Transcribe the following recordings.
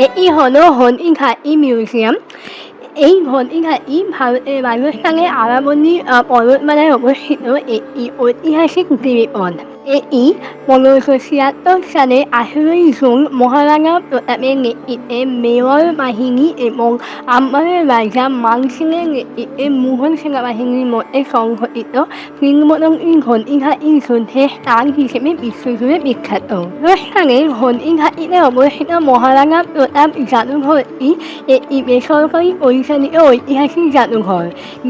এটি হলো হলদিঘাটি মিউজিয়াম। এই হলদিঘাটি ভারতের রাজস্থানের আরাবল্লী পর্বতমালায় অবস্থিত একটি ঐতিহাসিক গিরিপথ। এটি ১৫৭৬ সালে ১৮ই জুন মহারাণা প্রতাপের নেতৃত্বে মেওয়ার বাহিনী এবং আম্বারের রাজা মানসিংয়ের নেতৃত্বে মুঘল সেনাবাহিনীর মধ্যে সংঘটিত কিংবদন্তি হলদিঘাটি যুদ্ধের স্থান হিসেবে বিশ্বজুড়ে বিখ্যাত। রাজস্থানের হলদিঘাটিতে অবস্থিত মহারাণা প্রতাপ জাদুঘরটি একটি বেসরকারি পরিচালিত ঐতিহাসিক জাদুঘর,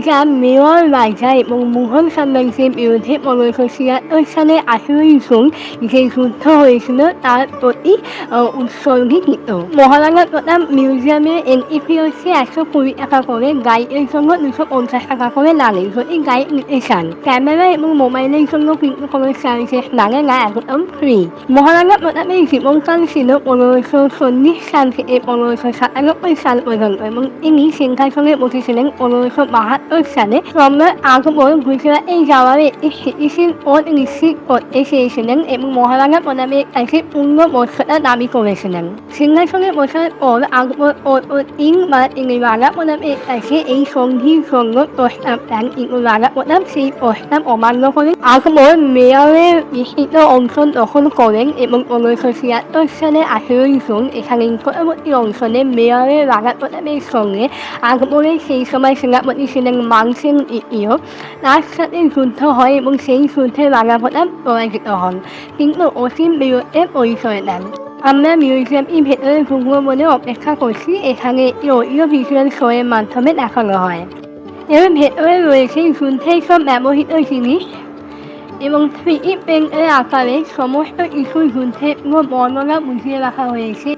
যা মেওয়ার রাজা এবং মুঘল সাম্রাজ্যের বিরুদ্ধে ১৫৭৬ সালে ১৮ই জুন যে যুদ্ধ হয়েছিল তার প্রতি উৎসর্গীকৃত। মহারাণা প্রতাপ মিউজিয়ামের এন্ট্রি ফি হচ্ছে ১২০ টাকা করে, গাইডের জন্য ২৫০ টাকা করে লাগে যদি গাইড নিতে চান। ক্যামেরা এবং মোবাইলের জন্য কিন্তু কোনো চার্জেস লাগে না, একদম ফ্রি। মহারাণা প্রতাপের জীবনকাল ছিল ১৫৪০ সাল থেকে ১৫৯৭ সাল পর্যন্ত এবং তিনি সিংহাসনে বসেছিলেন ১৫৭২ সালে। সম্রাট আকবর গুজরাটে যাওয়ার একটি স্থিতিশীল পথ নিশ্চিত করতে চেয়েছিলেন এবং মহারাণা প্রতাপের কাছে পূর্ণবর্ষতা দাবি করেছিলেন। সিংহাসনে বসার পর আকবর তিনবার তিনি রাণা প্রতাপের কাছে এই সন্ধির জন্য প্রস্তাব দেন, কিন্তু রাণা প্রতাপ সেই প্রস্তাব অমান্য করেন। আকবর মেওয়ারের বিস্তৃত অঞ্চল দখল করেন এবং ১৫৭৬ সালে ১৮ই জুন এখানে নিকটবর্তী অঞ্চলে মেওয়ারের রাণা প্রতাপের সঙ্গে আকবরের সেই সময় সেনাপতি ছিলেন মানসিং দ্বিতীয়, তার সাথে যুদ্ধ হয় এবং সেই যুদ্ধে রাণা প্রতাপ পরাজিত হন, কিন্তু অসীম বীরত্বের পরিচয় দেন। আমরা মিউজিয়ামটির ভেতরে ঢুকবো বলে অপেক্ষা করছি। এখানে একটি অডিও ভিজুয়াল শো এর মাধ্যমে দেখানো হয়। এর ভেতরে রয়েছে যুদ্ধের সব ব্যবহৃত জিনিস এবং 3D প্রিন্টের আকারে সমস্ত কিছু যুদ্ধের বর্ণনা বুঝিয়ে রাখা হয়েছে।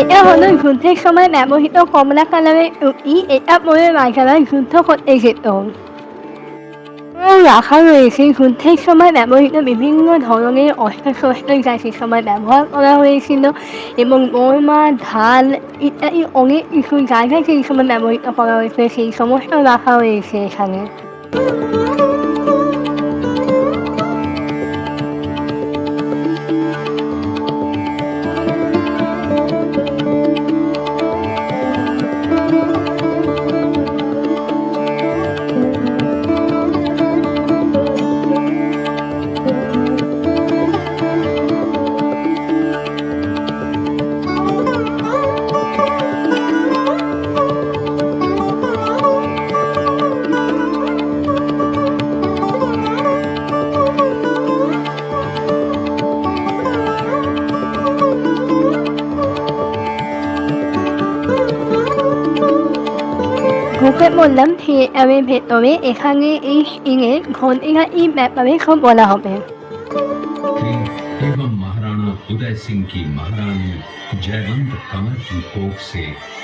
এটা হলো যুদ্ধের সময় ব্যবহৃত কমলা কালারের টুপি, এটা পরে রাজারা যুদ্ধ করতে যেত। রাখা রয়েছে যুদ্ধের সময় ব্যবহৃত বিভিন্ন ধরনের অস্ত্রশস্ত্র যা সে সময় ব্যবহার করা হয়েছিল এবং বোমা, ঢাল ইত্যাদি অনেক কিছু যা যা সেই সময় ব্যবহৃত করা হয়েছে সেই সমস্ত রাখা হয়েছে এখানে। ঢুকে পড়লাম থিয়েটারের ভেতরে। এখানে এই সিনের হলদিঘাটির ব্যাপারে সব বলা হবে। एवं महाराणा उदय सिंह की महारानी जयवंत कमर की कोख से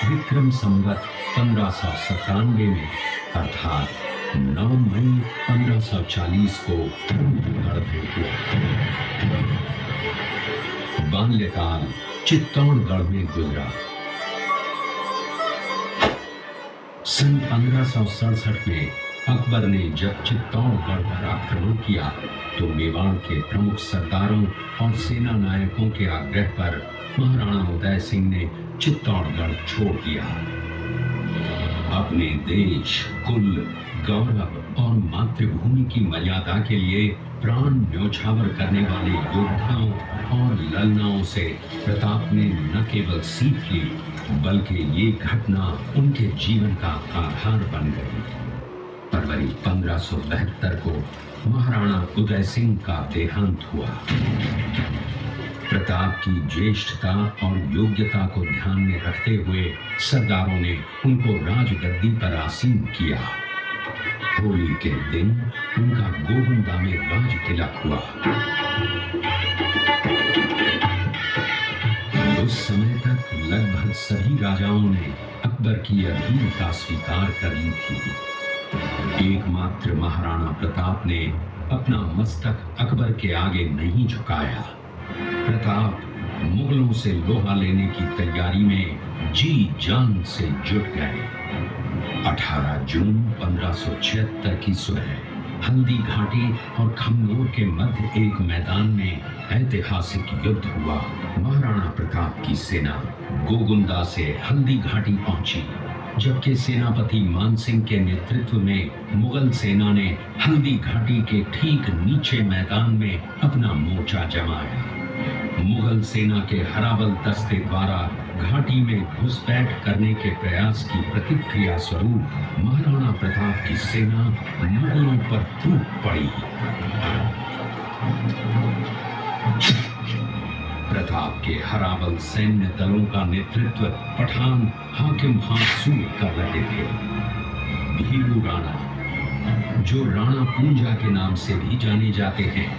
विक्रम संवत 1597 में अर्थात 9 मई 1540 को गढ़ हुआ। बाल्यकाल चित्तौड़गढ़ में गुजरा। सन 1567 में अकबर ने जब चित्तौड़गढ़ पर आक्रमण किया तो मेवाड़ के प्रमुख सरदारों और सेना नायकों के आग्रह पर महाराणा उदय सिंह ने चित्तौड़गढ़ छोड़ दिया। अपने देश, कुल, गौरव और मातृभूमि की मर्यादा के लिए प्राण न्योछावर करने वाले योद्धाओं और ललनाओं से प्रताप ने न केवल सीख ली बल्कि ये घटना उनके जीवन का आधार बन गई। फरवरी 1572 को महाराणा उदय सिंह का देहांत हुआ। प्रताप की ज्येष्ठता और योग्यता को ध्यान में रखते हुए सरदारों ने उनको राजगद्दी पर आसीन किया। होली के दिन उनका गोविंदा में राज तिलक हुआ। उस समय तक लगभग सभी राजाओं ने अकबर की अधीनता स्वीकार कर ली थी। एकमात्र महाराणा प्रताप ने अपना मस्तक अकबर के आगे नहीं झुकाया। प्रताप मुगलों से लोहा लेने की तैयारी में जी जान से जुट गए। 18 जून 1576 की सुबह हल्दी घाटी और खमनोर के मध्य एक मैदान में ऐतिहासिक युद्ध हुआ। महाराणा प्रताप की सेना गोगुंदा से हल्दी घाटी पहुंची, जबकि सेनापति मानसिंह के नेतृत्व में मुगल सेना ने हल्दी घाटी के ठीक नीचे मैदान में अपना मोर्चा जमाया। मुगल सेना के हराबल दस्ते द्वारा घाटी में घुसपैठ करने के प्रयास की प्रतिक्रिया स्वरूप महाराणा प्रताप की सेना मुगलों पर टूट पड़ी। प्रताप के हराबल सैन्य दलों का नेतृत्व पठान हाकिम हासूर कर रहे थे। भीलू राणा, जो राणा पूंजा के नाम से भी जाने जाते हैं,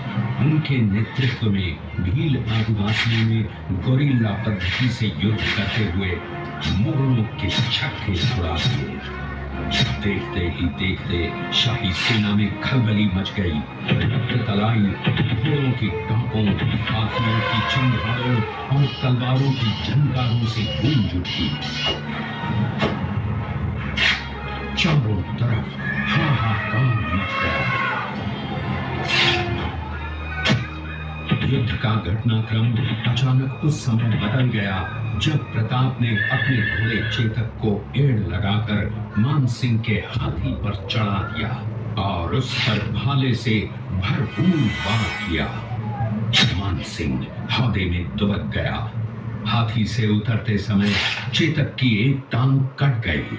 उनके नेतृत्व में भील आदिवासियों ने गोरिल्ला पद्धति से युद्ध करते हुए मुगलों के छक्के छुड़ा दिए। देखते ही देखते शाही सेना में खलबली मच गई। तलाई घोड़ों की टापों, हाथियों की चंगारों और तलवारों की झंकारों से गूंज उठी। चारों तरफ हाहाकार मच गया। युद्ध का घटनाक्रम अचानक उस समय बदल गया जब प्रताप ने अपने घोड़े चेतक को एड़ लगाकर मानसिंह के हाथी पर चढ़ा दिया और उस पर भाले से भरपूर वार किया। मानसिंह हौदे में दुबक गया। हाथी से उतरते समय चेतक की एक टांग कट गई।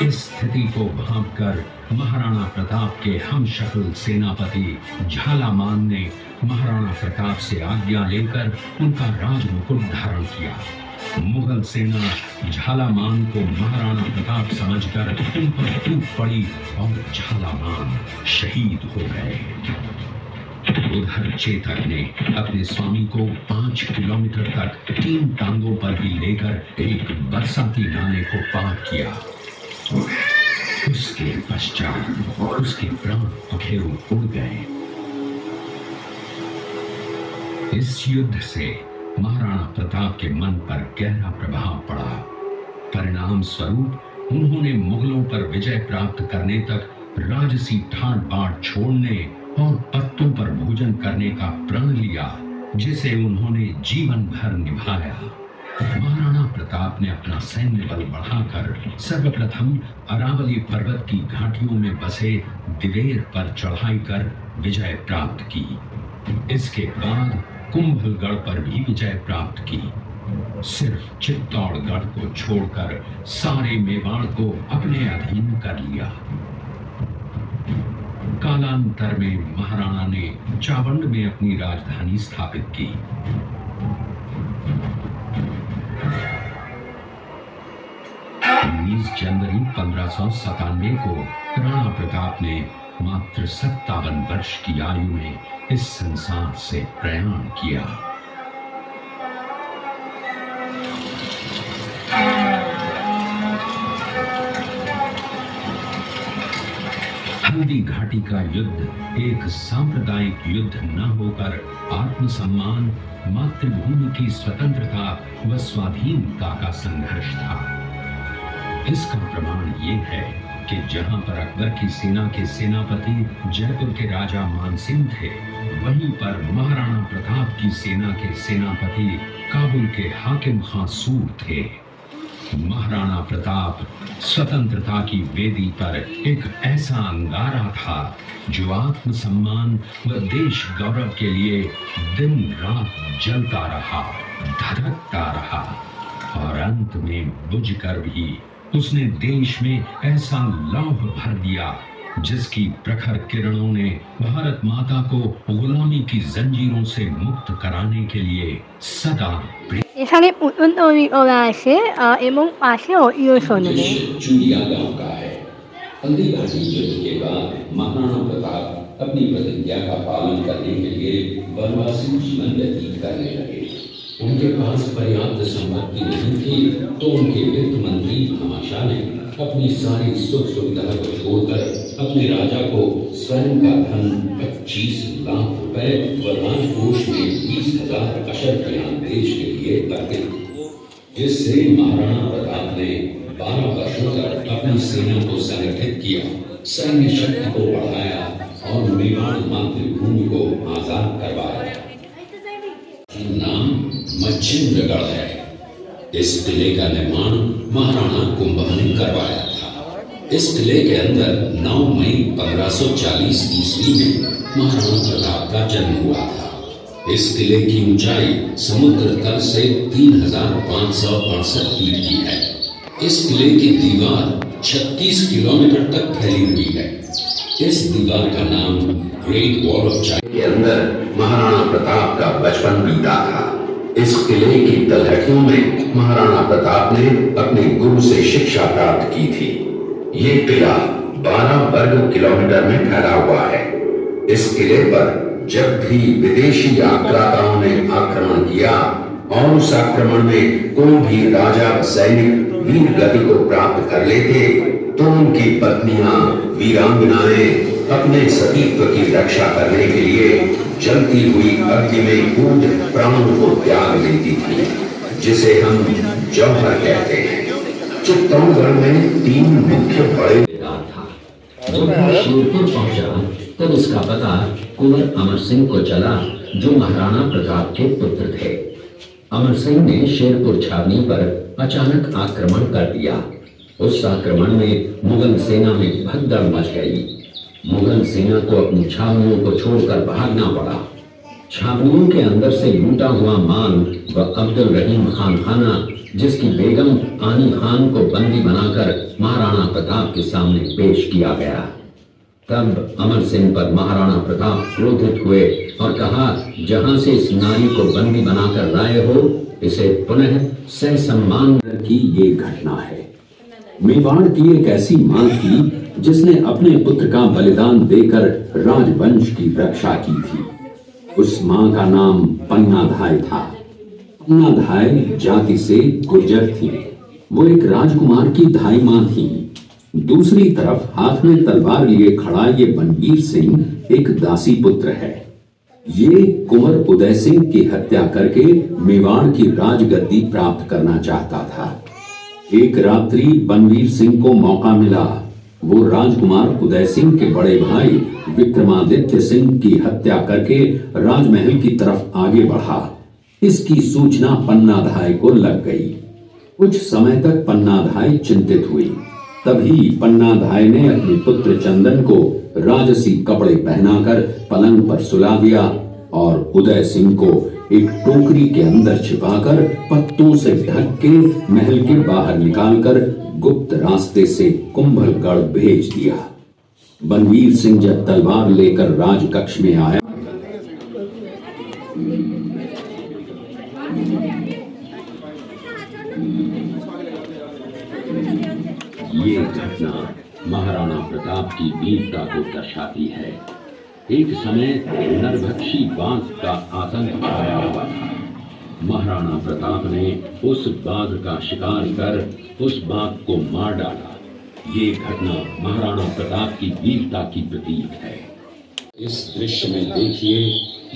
इस स्थिति को भांपकर महाराणा प्रताप के हमशक्ल सेनापति झालामान ने महाराणा प्रताप से आज्ञा लेकर उनका राजमुकुट धारण किया। मुगल सेना झालामान को महाराणा प्रताप समझकर उन पर टूट पड़ी और झालामान शहीद हो गए। उधर चेतक ने अपने स्वामी को 5 किलोमीटर तक 3 टांगों पर ही लेकर एक बरसाती नाले को पार किया। उसके पश्चात उसके प्राण पखेरु उड़ गए। इस युद्ध से महाराणा प्रताप के मन पर गहरा प्रभाव पड़ा। परिणाम स्वरूप उन्होंने मुगलों पर विजय प्राप्त करने तक राजसी ठाट बाट छोड़ने और पत्तों पर भोजन करने का प्रण लिया, जिसे उन्होंने जीवन भर निभाया। महाराणा प्रताप ने अपना सैन्य बल बढ़ाकर सर्वप्रथम अरावली पर्वत की घाटियों में बसे दिवेर पर चढ़ाई कर विजय प्राप्त की। इसके बाद कुंभलगढ़ पर भी विजय प्राप्त की। सिर्फ चित्तौड़गढ़ को छोड़कर सारे मेवाड़ को अपने अधीन कर लिया। कालांतर में महाराणा ने चावंड में अपनी राजधानी स्थापित की। 19 जनवरी 1597 को राणा प्रताप ने मात्र 57 वर्ष की आयु में इस संसार से प्रयाण किया। हल्दी घाटी का युद्ध एक सांप्रदायिक युद्ध न होकर आत्मसम्मान, मातृभूमि की स्वतंत्रता व स्वाधीनता का संघर्ष था। इसका प्रमाण ये है कि जहां पर अकबर की सेना के सेनापति जयपुर के राजा मानसिंह थे, वहीं पर महाराणा प्रताप की सेना के सेनापति काबुल के हाकिम हासूर थे। महाराणा प्रताप स्वतंत्रता की वेदी पर एक ऐसा अंगारा था जो आत्मसम्मान व देश गौरव के लिए दिन रात जलता रहा, धधकता रहा और अंत में बुझकर भी उसने देश में ऐसा लौह भर दिया जिसकी प्रखर किरणों ने भारत माता को गुलामी की जंजीरों से मुक्त कराने के लिए सदा এখানে পুতুল তৈরি করা আছে এবং পাশেও ইউসনে चूड़िया गांव का है। हल्दी घाटी युद्ध के बाद महाराणा प्रताप अपनी प्रतिज्ञा का पालन करने के लिए वनवासी जीवन व्यतीत करने लगे। उनके पास पर्याप्त संपत्ति नहीं थी, तो उनके वित्त मंत्री भामाशाह ने अपनी सारी सुख सुविधा को छोड़कर अपने राजा को स्वयं का धन 25 लाख रुपए व राजकोष में 20,000 अशर बयान देश के लिए अर्पित। जिससे महाराणा प्रताप ने 12 वर्षों तक अपनी सेना को संगठित किया, सैन्य शक्ति को बढ़ाया और मेवाड़ मातृभूमि को आजाद करवाया। नाम मच्छिंद्रगढ़ है। इस किले का निर्माण महाराणा कुंभा ने करवाया था। इस किले के अंदर 9 मई 1540 ईस्वी में महाराणा प्रताप का जन्म हुआ था। इस किले की ऊंचाई समुद्र तल से 3568 फीट की है। इस किले की दीवार 36 किलोमीटर तक फैली हुई है। इस दीवार का नाम ग्रेट वॉल ऑफ चाइना के अंदर महाराणा प्रताप का बचपन बीता था। इस किले की तलहटियों में महाराणा प्रताप ने अपने गुरु से शिक्षा प्राप्त की थी। ये किला 12 वर्ग किलोमीटर में फैला हुआ है। इस किले पर जब भी विदेशी आक्रांताओं ने आक्रमण किया और उस आक्रमण में कोई भी राजा सैनिक वीर गति को प्राप्त कर लेते तो उनकी पत्नियां वीरांगनाएं अपने सतीत्व की रक्षा करने के लिए जलती हुई अग्नि में कूद प्राणों को त्याग देती थी, जिसे हम जौहर कहते हैं। चित्तौड़गढ़ में 3 मुख्य बड़े था। जब शेरपुर पहुंचा तब उसका पता कुंवर अमर सिंह को चला, जो महाराणा प्रताप के पुत्र थे। अमर सिंह ने शेरपुर छावनी पर अचानक आक्रमण कर दिया। उस आक्रमण में मुगल सेना में भगदड़ मच गई। मुगल सेना को अपनी छावनियों को छोड़कर भागना पड़ा। छावनियों के अंदर से लूटा हुआ माल व अब्दुल रहीम खान खाना, जिसकी बेगम आनी खान को बंदी बनाकर महाराणा प्रताप के सामने पेश किया गया। तब अमर सिंह पर महाराणा प्रताप क्रोधित हुए और कहा, जहां से इस नारी को बंदी बनाकर लाए हो, इसे पुनः ससम्मान की ये घटना है। मेवाड़ की एक ऐसी मां थी जिसने अपने पुत्र का बलिदान देकर राजवंश की रक्षा की थी। उस मां का नाम पन्नाधाय था। पन्नाधाय जाति से गुर्जर थी। वो एक राजकुमार की धाई मां थी। दूसरी तरफ हाथ में तलवार लिए खड़ा ये बनवीर सिंह एक दासी पुत्र है। ये कुंवर उदय सिंह की हत्या करके मेवाड़ की राजगद्दी प्राप्त करना चाहता था। एक रात्रि बनवीर सिंह को मौका मिला। वो राजकुमार उदय सिंह के बड़े भाई विक्रमादित्य सिंह की हत्या करके राजमहल की तरफ आगे बढ़ा। इसकी सूचना पन्नाधाय को लग गई। कुछ समय तक पन्नाधाय चिंतित हुई। तभी पन्नाधाय ने अपने पुत्र चंदन को राजसी कपड़े पहनाकर पलंग पर सुला दिया और उदय सिंह को एक टोकरी के अंदर छिपाकर पत्तों से ढक के महल के बाहर निकालकर गुप्त रास्ते से कुंभलगढ़ भेज दिया। बनवीर सिंह जब तलवार लेकर राजकक्ष में आया, ये घटना महाराणा प्रताप की वीरता को दर्शाती है। एक समय नरभक्षी बाघ का आतंक आया हुआ था। महाराणा प्रताप ने उस बाघ का शिकार कर उस बाघ को मार डाला। ये घटना महाराणा प्रताप की वीरता की प्रतीक है। इस दृश्य में देखिए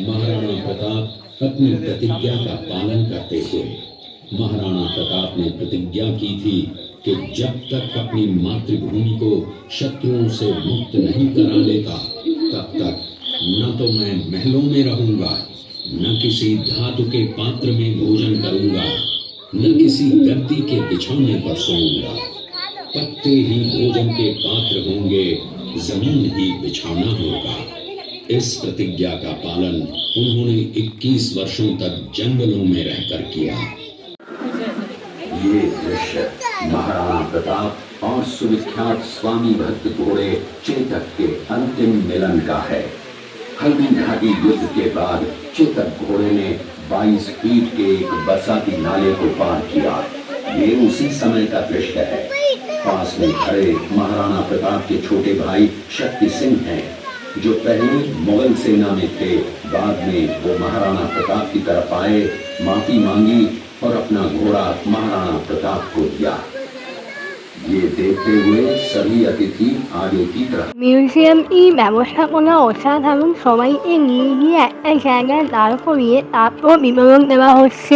महाराणा प्रताप अपनी प्रतिज्ञा का पालन करते हुए। महाराणा प्रताप ने प्रतिज्ञा की थी कि जब तक अपनी मातृभूमि को शत्रुओं से मुक्त नहीं करा लेता, तब तक न तो मैं महलों में रहूंगा, न किसी धातु के पात्र में भोजन करूंगा, न किसी गद्दी के बिछौने पर सोऊंगा। पत्ते ही भोजन के पात्र होंगे, जमीन ही बिछौना होगा। इस प्रतिज्ञा का पालन उन्होंने 21 वर्षों तक जंगलों में रहकर किया। ये दृश्य महाराणा प्रताप और सुविख्यात स्वामी भक्त घोड़े चेतक के अंतिम मिलन का है। हल्दी घाटी युद्ध के बाद चेतक घोड़े ने 22 फीट के एक बरसाती नाले को पार किया। ये उसी समय का दृश्य है। पास में खड़े महाराणा प्रताप के छोटे भाई शक्ति सिंह हैं, जो पहले मुगल सेना में थे। बाद में वो महाराणा प्रताप की तरफ आए, माफी मांगी और अपना घोड़ा महाराणा प्रताप को दिया। ये देखते हुए सभी अतिथि आगे की तरफ মিউজিয়াম ব্যবস্থাপনা অসাধারণ, সবাইকে নিয়ে গিয়ে একটা জায়গায় দাঁড় করিয়ে তারপর বিবরণ দেওয়া হচ্ছে।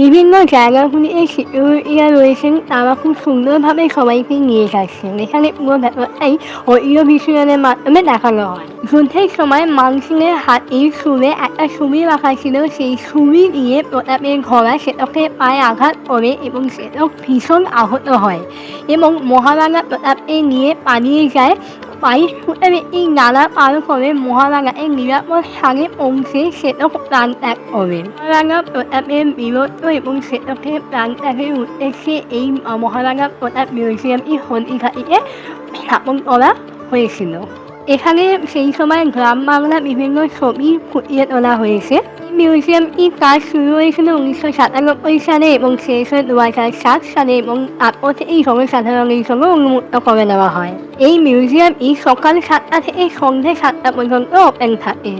বিভিন্ন জায়গাগুলিতে সিকিউরিটিরা রয়েছেন, তারা খুব সুন্দরভাবে সবাইকে নিয়ে যাচ্ছেন। এখানে পুরো ব্যাপারটাই অডিও ভিজুয়ালের মাধ্যমে দেখানো হয়। যুদ্ধের সময় মানসিংয়ের হাতির সুরে একটা ছবি রাখা ছিল, সেই ছবি দিয়ে প্রতাপের ঘোড়া সেটাকে পায়ে আঘাত করে এবং সেটা ভীষণ আহত হয় এবং মহারাজা প্রতাপকে নিয়ে পালিয়ে যায়। পায়ে ছুটে এই নালা পার করে মহারাজা এক নিরাপদ স্থানে পৌঁছে সেতক প্রাণ ত্যাগ করেন। মহারাজা প্রতাপের বীরত্ব এবং সেতকের প্রাণ ত্যাগের উদ্দেশ্যে এই মহারাজা প্রতাপ মিউজিয়ামটি হলদিঘাটিতে স্থাপন করা হয়েছিল। এখানে সেই সময় গ্রাম বাংলার বিভিন্ন ছবি ফুটিয়ে তোলা হয়েছে। এই মিউজিয়ামটির কাজ শুরু হয়েছিল 1997 সালে এবং শেষ হয় 2007 সালে এবং তারপর থেকেই জনসাধারণের জন্য উন্মুক্ত করে দেওয়া হয়। এই মিউজিয়ামটি সকাল 7টা থেকে সন্ধ্যে 7টা পর্যন্ত ওপেন থাকে।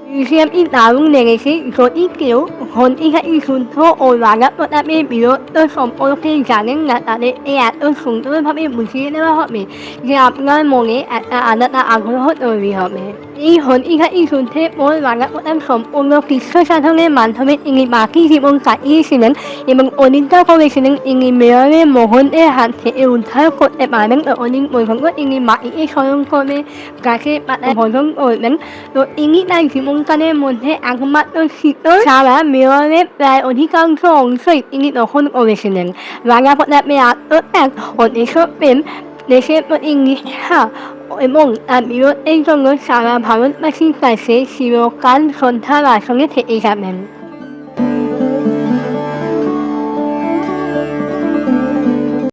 মিউজিয়ামটি দারুণ লেগেছে। যদি কেউ হলদিঘাটি যুদ্ধ ও রাজা প্রতাপের বীরত্ব সম্পর্কে জানেন না, তাদেরকে এত সুন্দরভাবে বুঝিয়ে দেওয়া হবে যে আপনার মনে একটা আলাদা আগ্রহ তৈরি হবে। এই হলদিঘাটি যুদ্ধের পর রাজা প্রতাপ সম্পূর্ণ কৃষ্ণ সাধনের মাধ্যমে তিনি বাকি জীবন কাটিয়েছিলেন এবং প্রতিজ্ঞা করেছিলেন তিনি মেয়রের মোগলদের হাত থেকে উদ্ধার করতে পারবেন। ততদিন পর্যন্ত তিনি মাটিতে স্মরণ করবে, গাছের পাতায় ভজন করবেন। তো তিনি তার জীবনকালের মধ্যে একমাত্র শীতল ছাড়া মেয়রের প্রায় অধিকাংশ অংশই তিনি দখল করেছিলেন। রাজা প্রতাপের আত্মত্যাগ ও দেশপ্রেম, দেশের প্রতি নিষ্ঠা এবং তার বীরত্বের জন্য সারা ভারতবাসীর কাছে চিরকাল শ্রদ্ধার আসনে থেকে যাবেন।